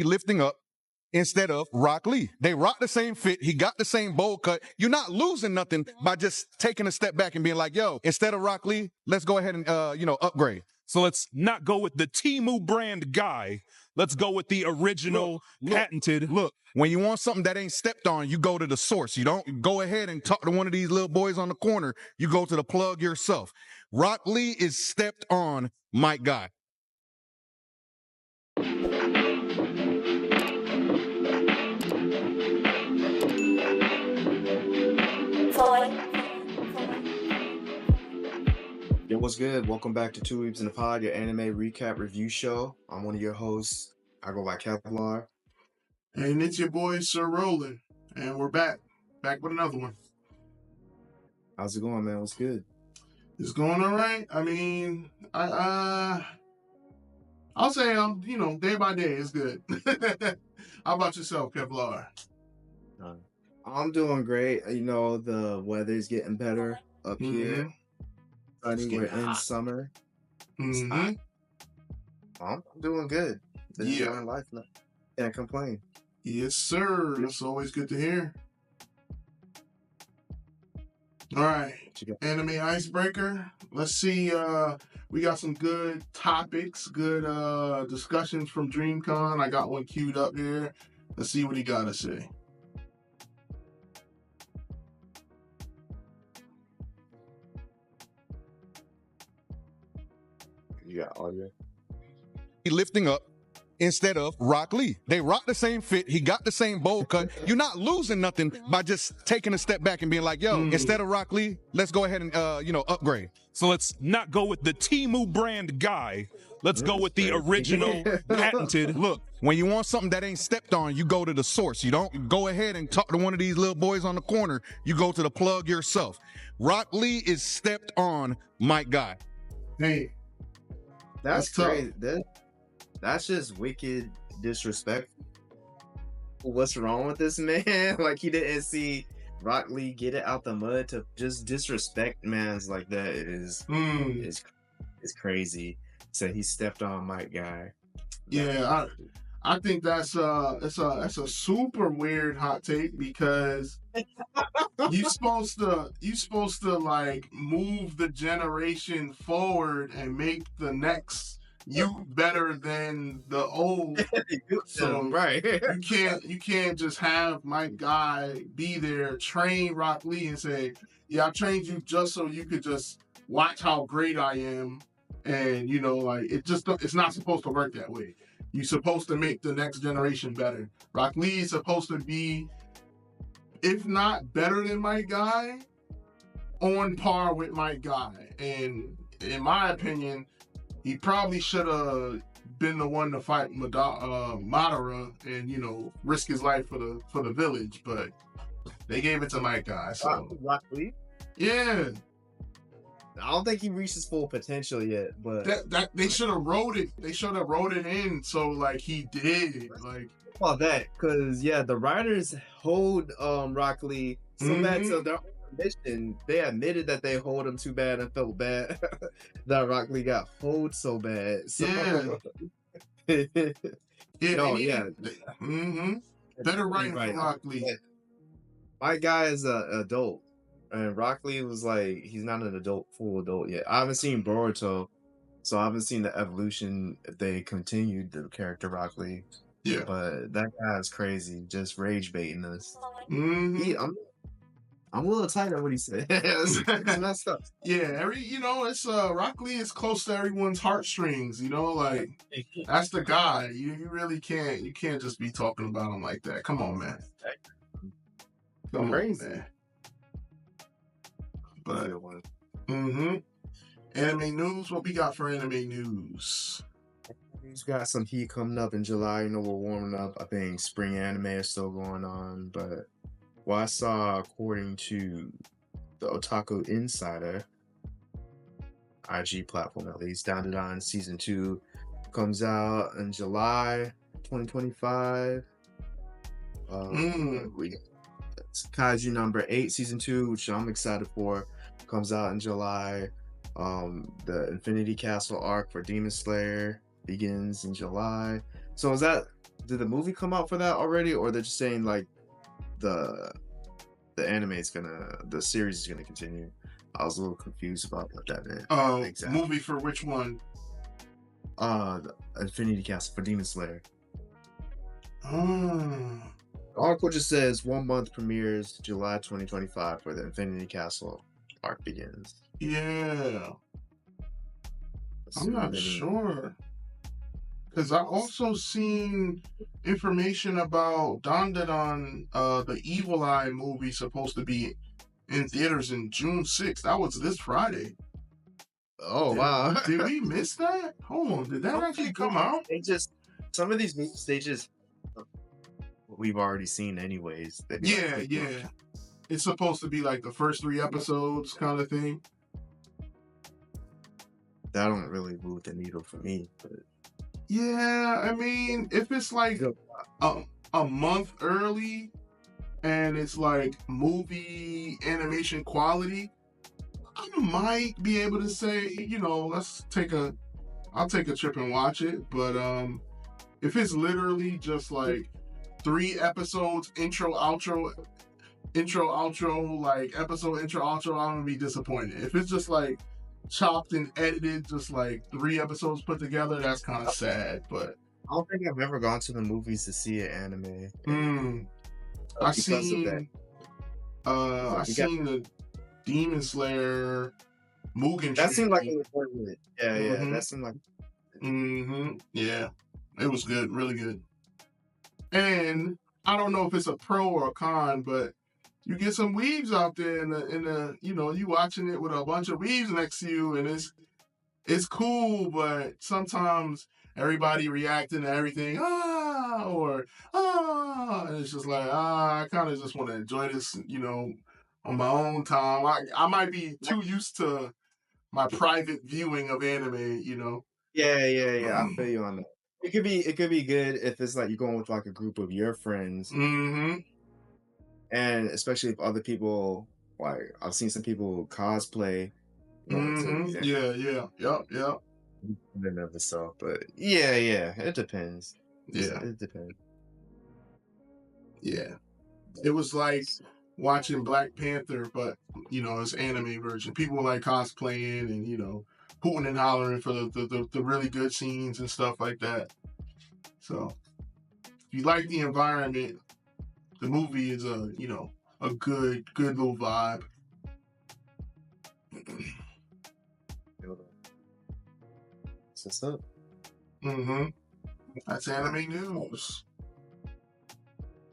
lifting up instead of Rock Lee. They rock the same fit. He got the same bowl cut. You're not losing nothing by just taking a step back and being like, yo, instead of Rock Lee, let's go ahead and, upgrade. So let's not go with the Temu brand guy. Let's go with the original patented. Look, when you want something that ain't stepped on, you go to the source. You don't go ahead and talk to one of these little boys on the corner. You go to the plug yourself. Rock Lee is stepped on Mike Guy. Yo, what's good? Welcome back to Two Weebz in a Pod, your anime recap review show. I'm one of your hosts. I go by Kevlar. And it's your boy, Sir Roland. And we're back with another one. How's it going, man? What's good? It's going all right. I mean, I'll say, day by day, it's good. How about yourself, Kevlar? I'm doing great. You know, the weather's getting better up here. We're in summer. I'm doing good. Enjoying life now. Can't complain. Yes, sir. That's always good to hear. All right. Anime icebreaker. Let's see. We got some good topics, good discussions from DreamCon. I got one queued up here. Let's see what he got to say. You got audio? Lifting up instead of Rock Lee. They rock the same fit. He got the same bowl cut. You're not losing nothing by just taking a step back and being like, yo, instead of Rock Lee, let's go ahead and, upgrade. So let's not go with the Temu brand guy. Let's go with the original patented. Look, when you want something that ain't stepped on, you go to the source. You don't go ahead and talk to one of these little boys on the corner. You go to the plug yourself. Rock Lee is stepped on Mike Guy. Hey. That's crazy. That's just wicked disrespectful. What's wrong with this man? Like, he didn't see Rock Lee get it out the mud to just disrespect mans like that. Is crazy. So he stepped on Mike Guy. Yeah, I think that's a super weird hot take because you supposed to like move the generation forward and make the next you better than the old. So right. you can't just have Mike Guy be there, train Rock Lee and say, yeah, I trained you just so you could just watch how great I am. And it's not supposed to work that way. You're supposed to make the next generation better. Rock Lee is supposed to be, if not better than Mike Guy, on par with Mike Guy. And in my opinion, he probably should have been the one to fight Madara and risk his life for the village. But they gave it to Mike Guy. So Rock Lee? Yeah. I don't think he reached his full potential yet, but that they should have wrote it. They should have wrote it in so like he did. Like about that, because the writers hold Rock Lee so bad to their own admission. They admitted that they hold him too bad and felt bad that Rock Lee got hold so bad. So, Better writing for Rock Lee. My guy is an adult. And Rock Lee was like, he's not an full adult yet. I haven't seen Boruto, so I haven't seen the evolution if they continued the character Rock Lee. Yeah. But that guy's crazy, just rage baiting us. I'm a little tight on what he said. It's messed up. Yeah, it's Rock Lee is close to everyone's heartstrings, like that's the guy. You really can't just be talking about him like that. Come on, man. Come crazy. on, man. But anime news. What we got for anime news? We've got some heat coming up in July. We're warming up. I think spring anime is still going on. But what I saw, according to the Otaku Insider, IG platform at least, Down to Dawn season 2 comes out in July 2025. We got Kaiju number 8 season 2, which I'm excited for, comes out in July. The Infinity Castle arc for Demon Slayer begins in July. So is that did the movie come out for that already, or they're just saying like the anime is the series is gonna continue? I was a little confused about what that meant. Exactly. Movie for which one? The Infinity Castle for Demon Slayer. Oh. The article just says 1 month premieres July 2025 where the Infinity Castle arc begins. Yeah. I'm not sure. Because I also seen information about Dandadan, the Evil Eye movie supposed to be in theaters in June 6th. That was this Friday. Oh, wow. Did we miss that? Hold on. Did that actually come out? Some of these movies, we've already seen anyways. Yeah. It's supposed to be like the first 3 episodes kind of thing. That don't really move the needle for me. But... Yeah, I mean, if it's like a month early and it's like movie animation quality, I might be able to say, I'll take a trip and watch it. But if it's literally just like 3 episodes, intro, outro, like episode, intro, outro, I'm gonna be disappointed. If it's just like chopped and edited, just like 3 episodes put together, that's kind of sad. But I don't think I've ever gone to the movies to see an anime. I seen the Demon Slayer Mugen. That seemed like it was worth it. Yeah, that seemed like. Yeah, it was good, really good. And I don't know if it's a pro or a con, but you get some weebs out there in the you watching it with a bunch of weebs next to you, and it's cool, but sometimes everybody reacting to everything, and it's just like, I kind of just want to enjoy this, on my own time. I might be too used to my private viewing of anime, Yeah. I feel you on that. It could be good if it's like you're going with like a group of your friends. And especially if other people, like I've seen some people cosplay. Yeah. Of itself, but yeah, it depends. It depends. Yeah, it was like watching Black Panther, but it's anime version. People were like cosplaying and hooting and hollering for the really good scenes and stuff like that. So if you like the environment, the movie is a good little vibe. What's up? That's anime news.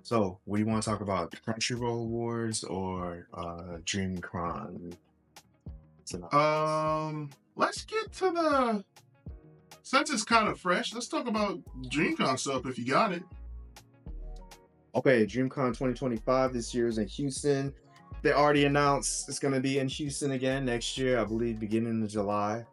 So, what do you want to talk about? Crunchyroll Awards or DreamCon? Let's get to since it's kind of fresh, let's talk about DreamCon stuff if you got it. Okay, DreamCon 2025 this year is in Houston. They already announced it's going to be in Houston again next year, I believe, beginning of July.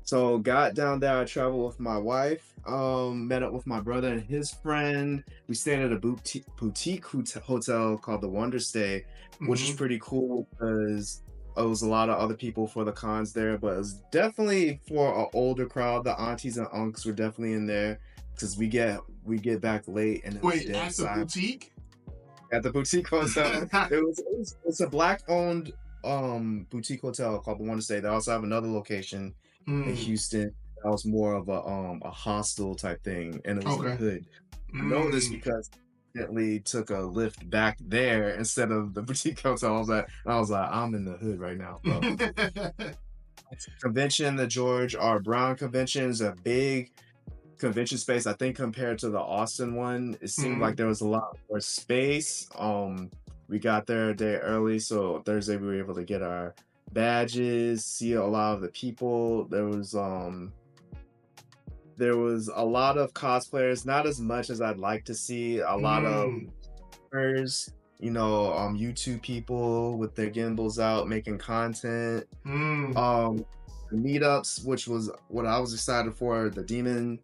So got down there. I traveled with my wife, met up with my brother and his friend. We stayed at a boutique hotel called the Wonder Stay, which is pretty cool because it was a lot of other people for the cons there, but it was definitely for an older crowd. The aunties and uncles were definitely in there because we get back late and wait, at the boutique? At the boutique hotel. It's a Black-owned boutique hotel called the Wonder Stay. They also have another location in Houston. That was more of a hostel type thing, and it was a hood. I know this because I definitely took a lift back there instead of the boutique hotel. I was like, I'm in the hood right now, bro. Convention, the George R. Brown convention is a big convention space. I think compared to the Austin one, it seemed like there was a lot more space. We got there a day early, so Thursday we were able to get our badges, see a lot of the people. There was a lot of cosplayers, not as much as I'd like to see. A lot of YouTube people with their gimbals out making content. Meetups, which was what I was excited for. The Demon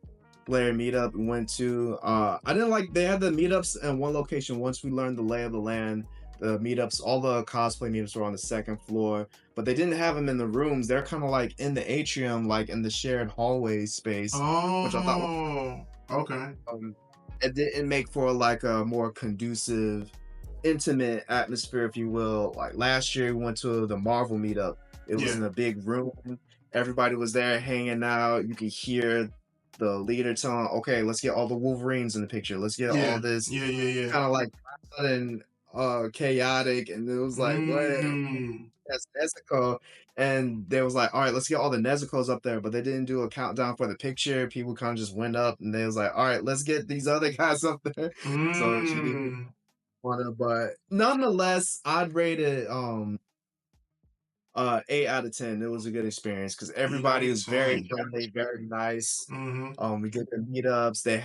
Slayer meetup we went to. I didn't like they had the meetups in one location. Once we learned the lay of the land, the meetups, all the cosplay meetups were on the second floor, but they didn't have them in the rooms. They're kind of like in the atrium, like in the shared hallway space, which I thought Okay. It didn't make for like a more conducive, intimate atmosphere, if you will. Like last year, we went to the Marvel meetup. It was in a big room. Everybody was there hanging out. You could hear the leader telling, "Okay, let's get all the Wolverines in the picture. Let's get all this." Yeah. Kind of like and chaotic, and it was like, what? That's Nezuko. And they was like, all right, let's get all the Nezuko's up there, but they didn't do a countdown for the picture. People kind of just went up, and they was like, all right, let's get these other guys up there. So she didn't want to, but nonetheless, I'd rate it 8 out of 10. It was a good experience because everybody was very friendly, very nice. We did the meetups. They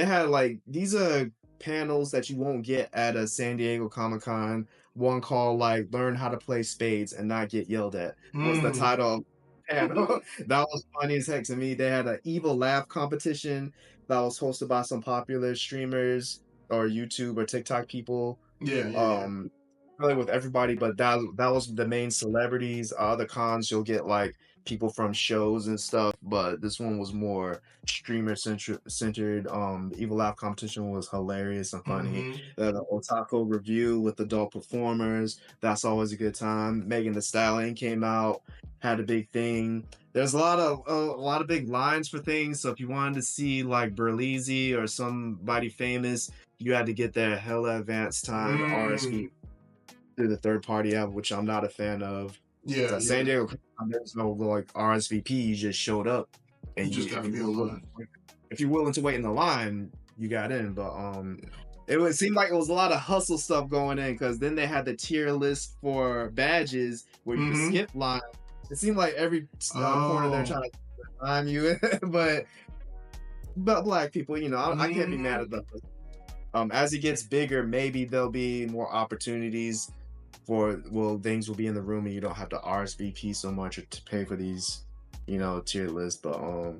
had like, these are panels that you won't get at a San Diego Comic-Con. One called like "Learn How to Play Spades and Not Get Yelled At" was the title of the panel. That was funny as heck to me. They had an evil laugh competition that was hosted by some popular streamers or YouTube or TikTok people. Really with everybody, but that was the main celebrities. Other cons you'll get like people from shows and stuff, but this one was more streamer centered. The Evil Laugh competition was hilarious and funny. The Otaku review with adult performers, that's always a good time. Megan Thee Stallion came out, had a big thing. There's a lot of big lines for things, so if you wanted to see like Berlizzi or somebody famous, you had to get there hella advanced time, RSVP through the third party app, which I'm not a fan of. San Diego, there's no like RSVP. You just showed up, and you just got to be online. If you're willing to wait in the line, you got in. But it seemed like it was a lot of hustle stuff going in, because then they had the tier list for badges where you could skip line. It seemed like every corner they're trying to time you, but black people, I can't be mad at them. As it gets bigger, maybe there'll be more opportunities things will be in the room and you don't have to RSVP so much or to pay for these, tier lists. But I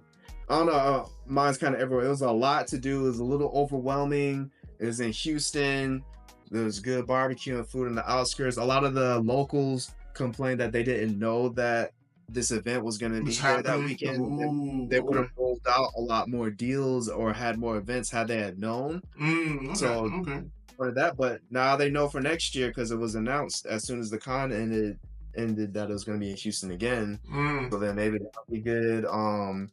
don't know. Mine's kind of everywhere. It was a lot to do. It was a little overwhelming. It was in Houston. There was good barbecue and food in the outskirts. A lot of the locals complained that they didn't know that this event was going to be here that weekend. They would have rolled out a lot more deals or had more events had they had known. For that, but now they know for next year because it was announced as soon as the con ended that it was going to be in Houston again. So then maybe that'll be good. I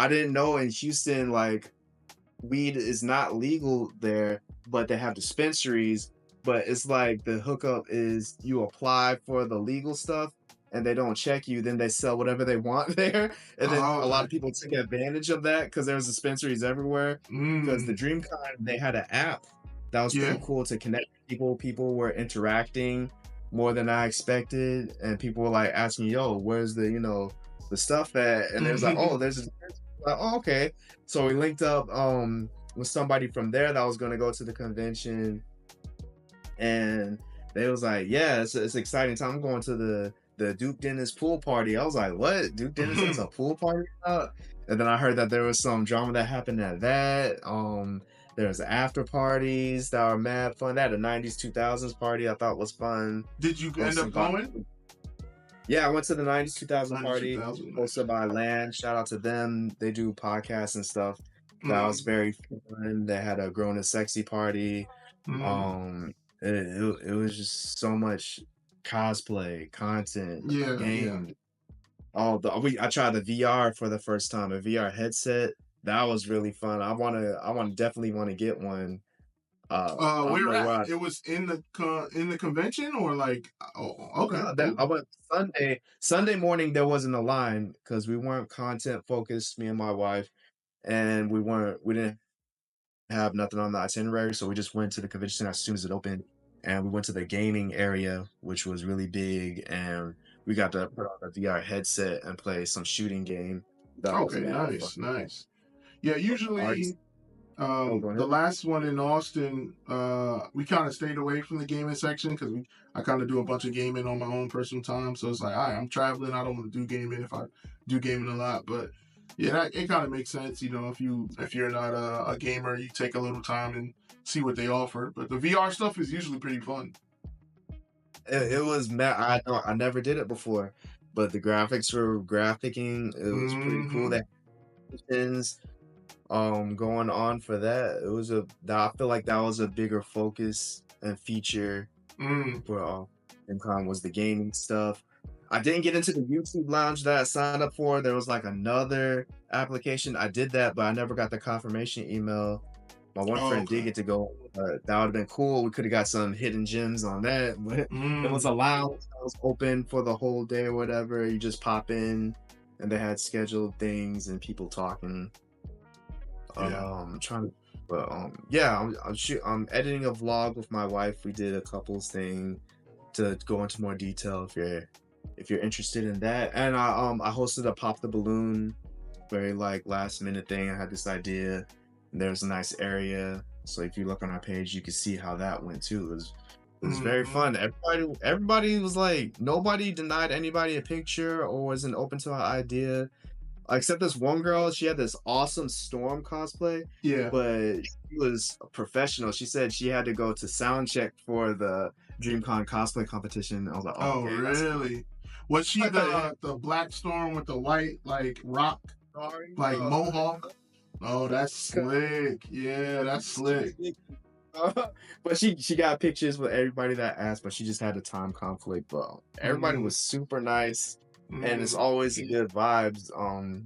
didn't know in Houston like weed is not legal there, but they have dispensaries. But it's like the hookup is you apply for the legal stuff and they don't check you, then they sell whatever they want there. And then a lot of people take advantage of that because there's dispensaries everywhere. Because the DreamCon, they had an app that was pretty cool to connect people. People were interacting more than I expected, and people were like asking, "Yo, where's the the stuff at?" And there's like, "Oh, there's a," like, "Oh, okay." So we linked up with somebody from there that was going to go to the convention, and they was like, "Yeah, it's an exciting time. I'm going to the Duke Dennis pool party." I was like, "What? Duke Dennis has a pool party?" And then I heard that there was some drama that happened at that. There was after parties that were mad fun. They had a 90s, 2000s party I thought was fun. Did you end up going? Yeah, I went to the 90s, 2000 party hosted by Land. Shout out to them. They do podcasts and stuff. That was very fun. They had a Grown and Sexy party. It was just so much cosplay, content, game. I tried the VR for the first time, a VR headset. That was really fun. I definitely want to get one. Where at? It was in the convention or like? Okay. I went Sunday morning. There wasn't a line because we weren't content focused. Me and my wife, and we didn't have nothing on the itinerary, so we just went to the convention center as soon as it opened, and we went to the gaming area, which was really big, and we got to put on a VR headset and play some shooting game. Nice. Yeah, usually the last one in Austin, we kind of stayed away from the gaming section because I kind of do a bunch of gaming on my own personal time. So it's like, all right, I'm traveling. I don't want to do gaming if I do gaming a lot. But yeah, it kind of makes sense. If you're not a gamer, you take a little time and see what they offer. But the VR stuff is usually pretty fun. It was mad. I never did it before, but the graphics were graphicking. It was pretty cool. That going on for that. I feel like that was a bigger focus and feature for DreamCon was the gaming stuff. I didn't get into the YouTube lounge that I signed up for. There was like another application. I did that, but I never got the confirmation email. My one friend did get to go. That would have been cool. We could have got some hidden gems on that. But it was a lounge that was open for the whole day or whatever. You just pop in, and they had scheduled things and people talking. I'm editing a vlog with my wife. We did a couples thing to go into more detail if you're interested in that. And I hosted a Pop the Balloon, very like last minute thing. I had this idea, and there's a nice area. So if you look on our page, you can see how that went too. It was very fun. Everybody was like, nobody denied anybody a picture or wasn't open to an idea. Except this one girl, she had this awesome Storm cosplay. Yeah. But she was a professional. She said she had to go to sound check for the DreamCon cosplay competition. I was like, oh, okay, really? Was she the Black Storm with the white like rock like mohawk? Oh, that's slick. Yeah, that's slick. But she got pictures with everybody that asked, but she just had a time conflict. But everybody was super nice. And it's always good vibes.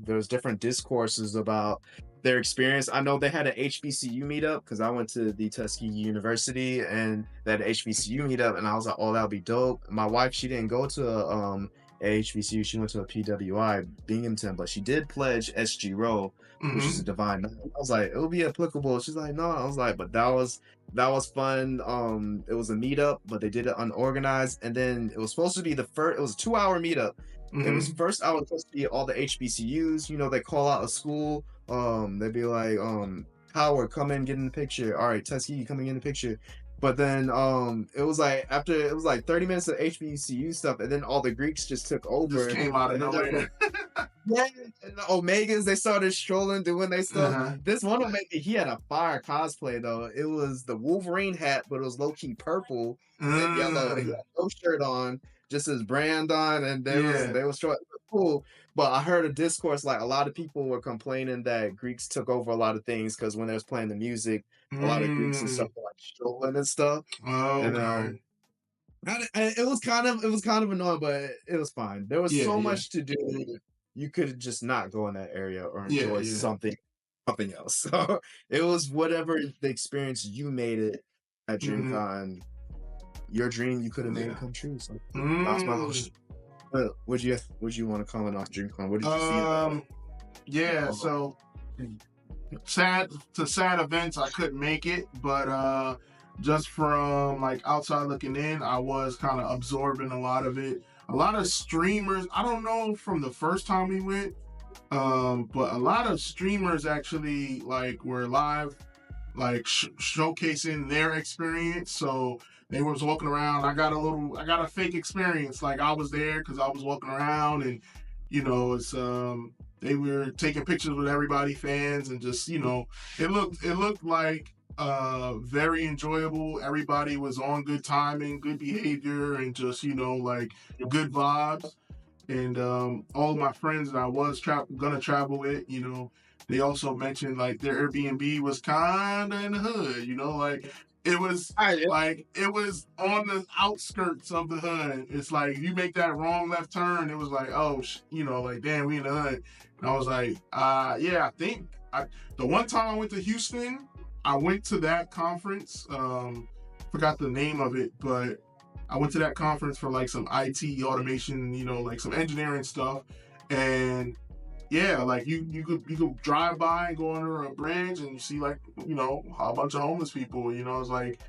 There's different discourses about their experience. I know they had an HBCU meetup because I went to the Tuskegee University and they had an HBCU meetup, and I was like, oh, that would be dope. My wife, she didn't go to a HBCU. She went to a PWI Binghamton, but she did pledge SG Row, which is a divine. I was like, it would be applicable. She's like, no. I was like, but that was fun. It was a meetup, but they did it unorganized, and then it was supposed to be it was a 2-hour meetup. It was first hour supposed to be all the HBCUs. You know, they call out a school. They'd be like, Howard, come in, get in the picture. All right, Tuskegee, come in, get in the picture. But then it was like 30 minutes of HBCU stuff, and then all the Greeks just took over. Just came out of nowhere. Yeah, and the Omegas, they started strolling, doing their stuff. This one Omega, he had a fire cosplay though. It was the Wolverine hat, but it was low key purple and yellow. He had no shirt on, just his brand on, and they was short. Cool. But I heard a discourse like a lot of people were complaining that Greeks took over a lot of things because when they was playing the music, a lot of Greeks and stuff were like strolling and stuff. And it was kind of annoying, but it was fine. There was so much to do. You could just not go in that area or enjoy something else. So it was whatever the experience you made it at DreamCon. Your dream, you could have made it come true. So that's my little. Would you want to comment on DreamCon? What did you see? So sad events. I couldn't make it, but just from like outside looking in, I was kind of absorbing a lot of it. A lot of streamers, I don't know from the first time we went, but a lot of streamers actually like were live, like showcasing their experience. So they was walking around. I got a fake experience. Like I was there because I was walking around, and you know, it's they were taking pictures with everybody, fans, and just it looked like very enjoyable. Everybody was on good timing, good behavior, and just like good vibes. And all of my friends that I was gonna travel with, they also mentioned like their Airbnb was kind of in the hood, like it was it was on the outskirts of the hood. It's like you make that wrong left turn, it was like, oh, like damn, we in the hood. And I was like, I think the one time I went to Houston, I went to that conference. Forgot the name of it, but I went to that conference for like some IT automation, like some engineering stuff. And yeah, like you could drive by and go under a bridge and you see like, a bunch of homeless people, it's like,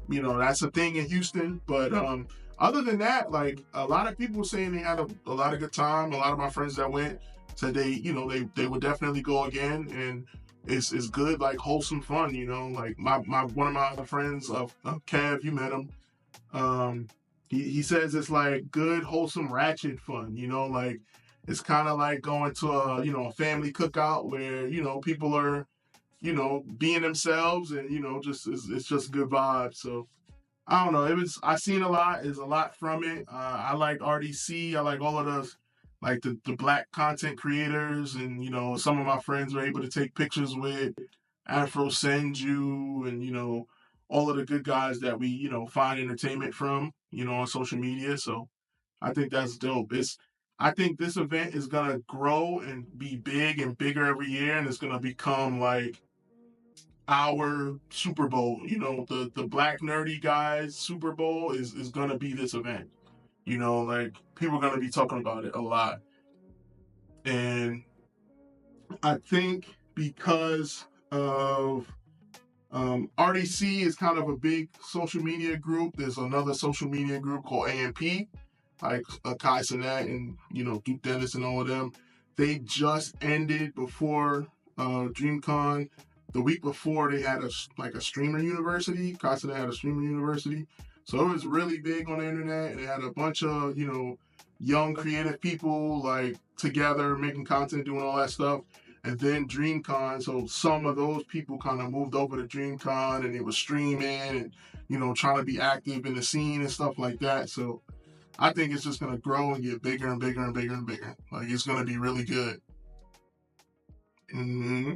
that's a thing in Houston. But other than that, like a lot of people were saying they had a lot of good time. A lot of my friends that went said they would definitely go again, and it's good, like wholesome fun, like one of my other friends, Kev, you met him. He says it's like good, wholesome ratchet fun, like it's kind of like going to a family cookout where, people are, being themselves, and, it's just good vibes. So I don't know. I seen a lot. There's a lot from it. I like RDC. I like all of those, like the black content creators, and you know, some of my friends were able to take pictures with Afro Senju, and you know, all of the good guys that we, you know, find entertainment from, you know, on social media. So I think that's dope. I think this event is gonna grow and be big and bigger every year, and it's gonna become like our Super Bowl. You know, the black nerdy guys Super Bowl is gonna be this event. You know, like people are gonna be talking about it a lot. And I think because of RDC is kind of a big social media group. There's another social media group called AMP, like Kai Cenat and, you know, Duke Dennis and all of them. They just ended before DreamCon. The week before, they had a streamer university. Kai Cenat had a streamer university. So it was really big on the internet. And it had a bunch of, you know, young creative people like together making content, doing all that stuff. And then DreamCon, so some of those people kind of moved over to DreamCon, and it was streaming and, you know, trying to be active in the scene and stuff like that. So I think it's just going to grow and get bigger and bigger and bigger and bigger. Like, it's going to be really good. Mm-hmm.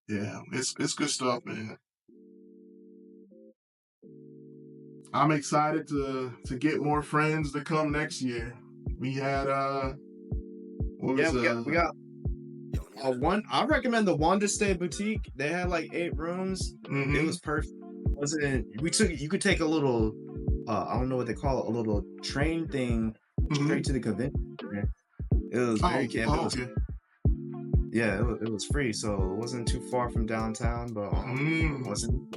Yeah, it's good stuff, man. I'm excited to get more friends to come next year. We had we got one. I recommend the Wanda Stay Boutique. They had like 8 rooms. Mm-hmm. It was perfect. You could take a little I don't know what they call it, a little train thing straight to the convention. It was very campus. Okay. Yeah, it was free, so it wasn't too far from downtown, but it wasn't.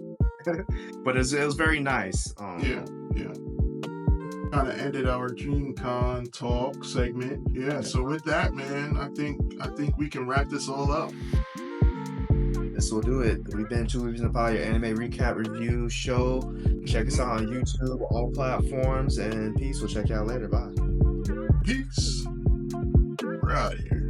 But it was very nice. Yeah. Kind of ended our DreamCon talk segment. Yeah. So with that, man, I think we can wrap this all up. This will do it. We've been 2 Weebz in a Pod, your anime recap review show. Check us out on YouTube, all platforms, and peace. We'll check you out later. Bye. Peace. We're out of here.